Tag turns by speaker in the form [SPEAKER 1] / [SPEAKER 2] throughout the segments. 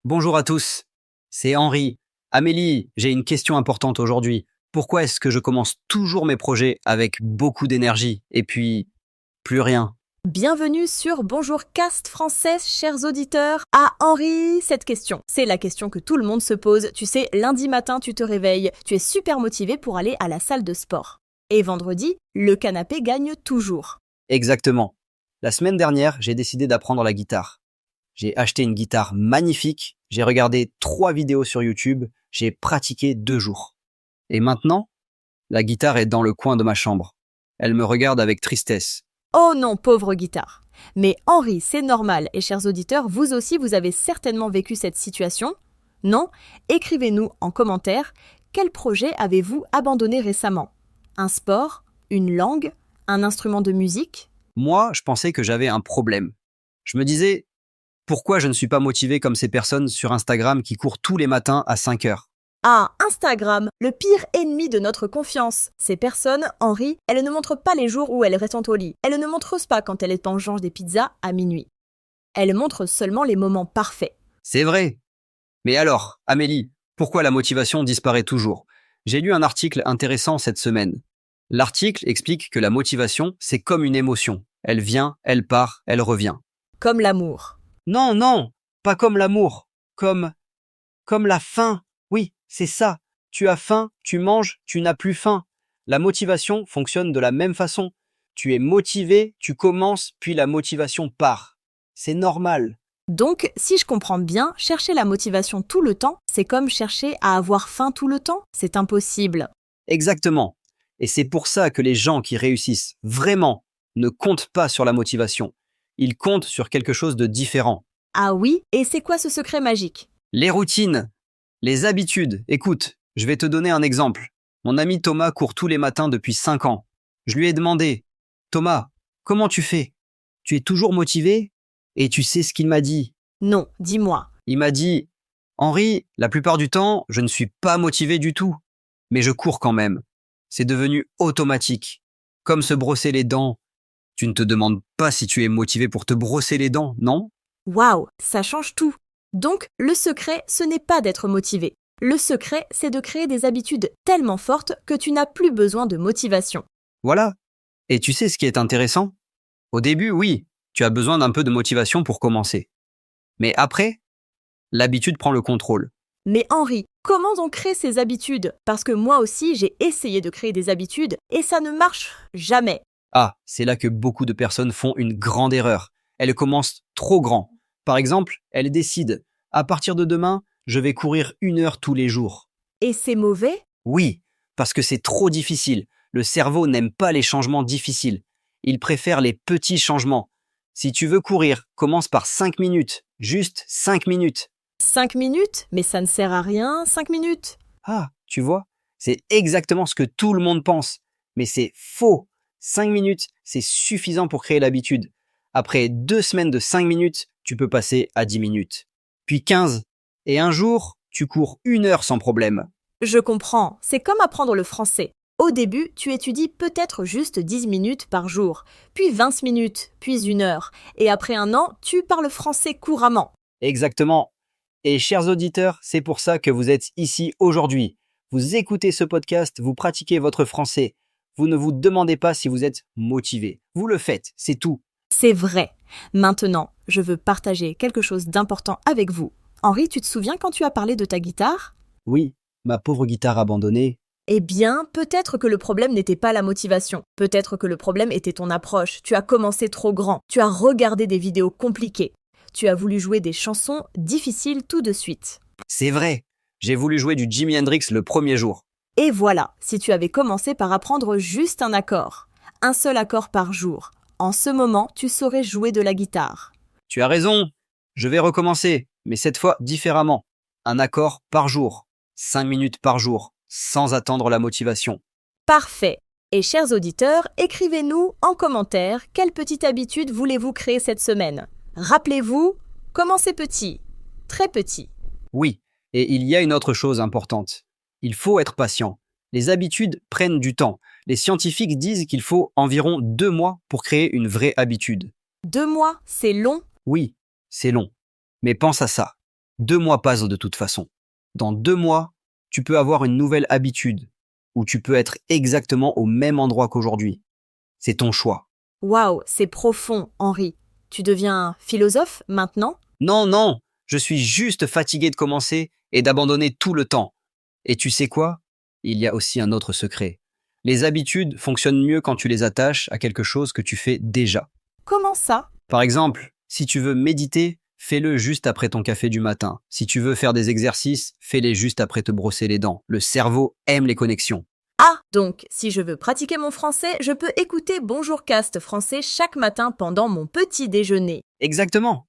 [SPEAKER 1] Bonjour à tous, c'est Henri. Amélie, j'ai une question importante aujourd'hui. Pourquoi est-ce que je commence toujours mes projets avec beaucoup d'énergie et puis plus rien?
[SPEAKER 2] Bienvenue sur Bonjour Cast française, chers auditeurs. Ah Henri, cette question, c'est la question que tout le monde se pose. Tu sais, lundi matin, tu te réveilles, tu es super motivé pour aller à la salle de sport. Et vendredi, le canapé gagne toujours.
[SPEAKER 1] Exactement. La semaine dernière, j'ai décidé d'apprendre la guitare. J'ai acheté une guitare magnifique, j'ai regardé 3 vidéos sur YouTube, j'ai pratiqué 2 jours. Et maintenant, la guitare est dans le coin de ma chambre. Elle me regarde avec tristesse.
[SPEAKER 2] Oh non, pauvre guitare. Mais Henri, c'est normal, et chers auditeurs, vous aussi, vous avez certainement vécu cette situation. Non? Écrivez-nous en commentaire, quel projet avez-vous abandonné récemment? Un sport? Une langue? Un instrument de musique?
[SPEAKER 1] Moi, je pensais que j'avais un problème. Je me disais, pourquoi je ne suis pas motivé comme ces personnes sur Instagram qui courent tous les matins à 5 heures?
[SPEAKER 2] Ah, Instagram, le pire ennemi de notre confiance. Ces personnes, Henri, elles ne montrent pas les jours où elles restent au lit. Elles ne montrent pas quand elles mangent des pizzas à minuit. Elles montrent seulement les moments parfaits.
[SPEAKER 1] C'est vrai. Mais alors, Amélie, pourquoi la motivation disparaît toujours? J'ai lu un article intéressant cette semaine. L'article explique que la motivation, c'est comme une émotion. Elle vient, elle part, elle revient.
[SPEAKER 2] Comme l'amour.
[SPEAKER 1] Non, non, pas comme l'amour. Comme la faim. Oui, c'est ça. Tu as faim, tu manges, tu n'as plus faim. La motivation fonctionne de la même façon. Tu es motivé, tu commences, puis la motivation part. C'est normal.
[SPEAKER 2] Donc, si je comprends bien, chercher la motivation tout le temps, c'est comme chercher à avoir faim tout le temps. C'est impossible.
[SPEAKER 1] Exactement. Et c'est pour ça que les gens qui réussissent vraiment ne comptent pas sur la motivation. Ils comptent sur quelque chose de différent.
[SPEAKER 2] Ah oui? Et c'est quoi ce secret magique?
[SPEAKER 1] Les routines, les habitudes. Écoute, je vais te donner un exemple. Mon ami Thomas court tous les matins depuis 5 ans. Je lui ai demandé, Thomas, comment tu fais? Tu es toujours motivé? Et tu sais ce qu'il m'a dit?
[SPEAKER 2] Non, dis-moi.
[SPEAKER 1] Il m'a dit, Henri, la plupart du temps, je ne suis pas motivé du tout. Mais je cours quand même. C'est devenu automatique. Comme se brosser les dents. Tu ne te demandes pas si tu es motivé pour te brosser les dents, non?
[SPEAKER 2] Waouh, ça change tout. Donc, le secret, ce n'est pas d'être motivé. Le secret, c'est de créer des habitudes tellement fortes que tu n'as plus besoin de motivation.
[SPEAKER 1] Voilà. Et tu sais ce qui est intéressant? Au début, oui, tu as besoin d'un peu de motivation pour commencer. Mais après, l'habitude prend le contrôle.
[SPEAKER 2] Mais Henri, comment on crée ces habitudes? Parce que moi aussi, j'ai essayé de créer des habitudes et ça ne marche jamais.
[SPEAKER 1] Ah, c'est là que beaucoup de personnes font une grande erreur. Elles commencent trop grand. Par exemple, elles décident, à partir de demain, je vais courir 1 heure tous les jours.
[SPEAKER 2] Et c'est mauvais?
[SPEAKER 1] Oui, parce que c'est trop difficile. Le cerveau n'aime pas les changements difficiles. Il préfère les petits changements. Si tu veux courir, commence par 5 minutes. Juste 5 minutes.
[SPEAKER 2] 5 minutes? Mais ça ne sert à rien, 5 minutes.
[SPEAKER 1] Ah, tu vois, c'est exactement ce que tout le monde pense. Mais c'est faux. 5 minutes, c'est suffisant pour créer l'habitude. Après 2 semaines de 5 minutes, tu peux passer à 10 minutes. Puis 15. Et un jour, tu cours 1 heure sans problème.
[SPEAKER 2] Je comprends, c'est comme apprendre le français. Au début, tu étudies peut-être juste 10 minutes par jour, puis 20 minutes, puis 1 heure, et après un an, tu parles français couramment.
[SPEAKER 1] Exactement. Et chers auditeurs, c'est pour ça que vous êtes ici aujourd'hui. Vous écoutez ce podcast, vous pratiquez votre français. Vous ne vous demandez pas si vous êtes motivé. Vous le faites, c'est tout.
[SPEAKER 2] C'est vrai. Maintenant, je veux partager quelque chose d'important avec vous. Henri, tu te souviens quand tu as parlé de ta guitare?
[SPEAKER 1] Oui, ma pauvre guitare abandonnée.
[SPEAKER 2] Eh bien, peut-être que le problème n'était pas la motivation. Peut-être que le problème était ton approche. Tu as commencé trop grand. Tu as regardé des vidéos compliquées. Tu as voulu jouer des chansons difficiles tout de suite.
[SPEAKER 1] C'est vrai, j'ai voulu jouer du Jimi Hendrix le premier jour.
[SPEAKER 2] Et voilà, si tu avais commencé par apprendre juste un seul accord par jour, en ce moment, tu saurais jouer de la guitare.
[SPEAKER 1] Tu as raison, je vais recommencer, mais cette fois différemment. Un accord par jour, 5 minutes par jour, sans attendre la motivation.
[SPEAKER 2] Parfait. Et chers auditeurs, écrivez-nous en commentaire quelle petite habitude voulez-vous créer cette semaine. Rappelez-vous, commencez petit, très petit.
[SPEAKER 1] Oui, et il y a une autre chose importante. Il faut être patient. Les habitudes prennent du temps. Les scientifiques disent qu'il faut environ 2 mois pour créer une vraie habitude.
[SPEAKER 2] 2 mois, c'est long.
[SPEAKER 1] Oui, c'est long. Mais pense à ça. 2 mois passent de toute façon. Dans 2 mois, tu peux avoir une nouvelle habitude, ou tu peux être exactement au même endroit qu'aujourd'hui. C'est ton choix.
[SPEAKER 2] Waouh, c'est profond, Henri. Tu deviens philosophe maintenant?
[SPEAKER 1] Non, non, je suis juste fatigué de commencer et d'abandonner tout le temps. Et tu sais quoi? Il y a aussi un autre secret. Les habitudes fonctionnent mieux quand tu les attaches à quelque chose que tu fais déjà.
[SPEAKER 2] Comment ça?
[SPEAKER 1] Par exemple, si tu veux méditer, fais-le juste après ton café du matin. Si tu veux faire des exercices, fais-les juste après te brosser les dents. Le cerveau aime les connexions.
[SPEAKER 2] Ah, donc, si je veux pratiquer mon français, je peux écouter Bonjour Cast français chaque matin pendant mon petit déjeuner.
[SPEAKER 1] Exactement.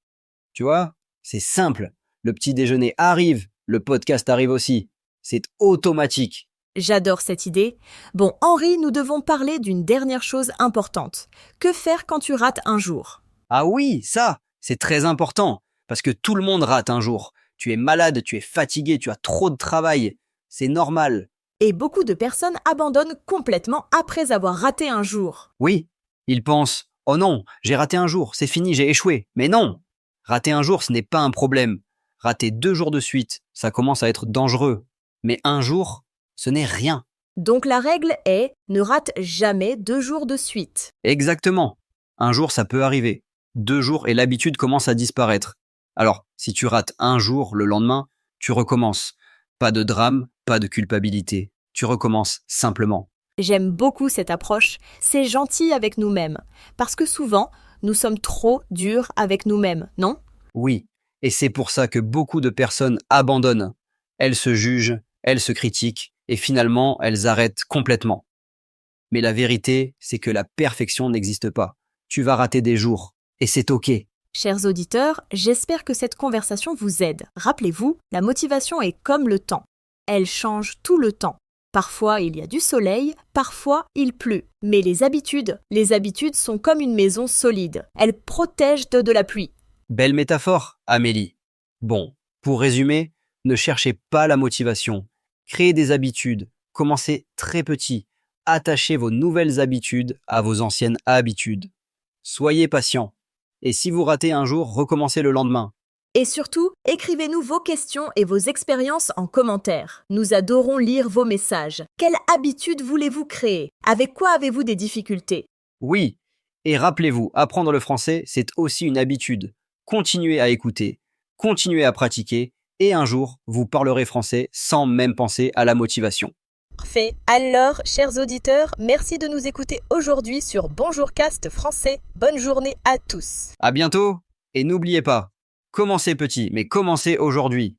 [SPEAKER 1] Tu vois, c'est simple. Le petit déjeuner arrive, le podcast arrive aussi. C'est automatique.
[SPEAKER 2] J'adore cette idée. Bon, Henri, nous devons parler d'une dernière chose importante. Que faire quand tu rates un jour?
[SPEAKER 1] Ah oui, ça, c'est très important. Parce que tout le monde rate un jour. Tu es malade, tu es fatigué, tu as trop de travail. C'est normal.
[SPEAKER 2] Et beaucoup de personnes abandonnent complètement après avoir raté un jour.
[SPEAKER 1] Oui, ils pensent « Oh non, j'ai raté un jour, c'est fini, j'ai échoué. » Mais non, rater un jour, ce n'est pas un problème. Rater 2 jours de suite, ça commence à être dangereux. Mais un jour, ce n'est rien.
[SPEAKER 2] Donc la règle est ne rate jamais 2 jours de suite.
[SPEAKER 1] Exactement. Un jour, ça peut arriver. 2 jours et l'habitude commence à disparaître. Alors, si tu rates un jour, le lendemain, tu recommences. Pas de drame, pas de culpabilité. Tu recommences simplement.
[SPEAKER 2] J'aime beaucoup cette approche, c'est gentil avec nous-mêmes. Parce que souvent, nous sommes trop durs avec nous-mêmes, non?
[SPEAKER 1] Oui, et c'est pour ça que beaucoup de personnes abandonnent. Elles se jugent, elles se critiquent, et finalement, elles arrêtent complètement. Mais la vérité, c'est que la perfection n'existe pas. Tu vas rater des jours, et c'est ok.
[SPEAKER 2] Chers auditeurs, j'espère que cette conversation vous aide. Rappelez-vous, la motivation est comme le temps. Elle change tout le temps. Parfois, il y a du soleil, parfois, il pleut. Mais les habitudes sont comme une maison solide. Elles protègent de la pluie.
[SPEAKER 1] Belle métaphore, Amélie. Bon, pour résumer, ne cherchez pas la motivation. Créez des habitudes. Commencez très petit. Attachez vos nouvelles habitudes à vos anciennes habitudes. Soyez patient. Et si vous ratez un jour, recommencez le lendemain.
[SPEAKER 2] Et surtout, écrivez-nous vos questions et vos expériences en commentaire. Nous adorons lire vos messages. Quelle habitude voulez-vous créer? Avec quoi avez-vous des difficultés?
[SPEAKER 1] Oui, et rappelez-vous, apprendre le français, c'est aussi une habitude. Continuez à écouter, continuez à pratiquer, et un jour, vous parlerez français sans même penser à la motivation.
[SPEAKER 2] Parfait. Alors, chers auditeurs, merci de nous écouter aujourd'hui sur Bonjour Cast français. Bonne journée à tous.
[SPEAKER 1] À bientôt, et n'oubliez pas, commencez petit, mais commencez aujourd'hui.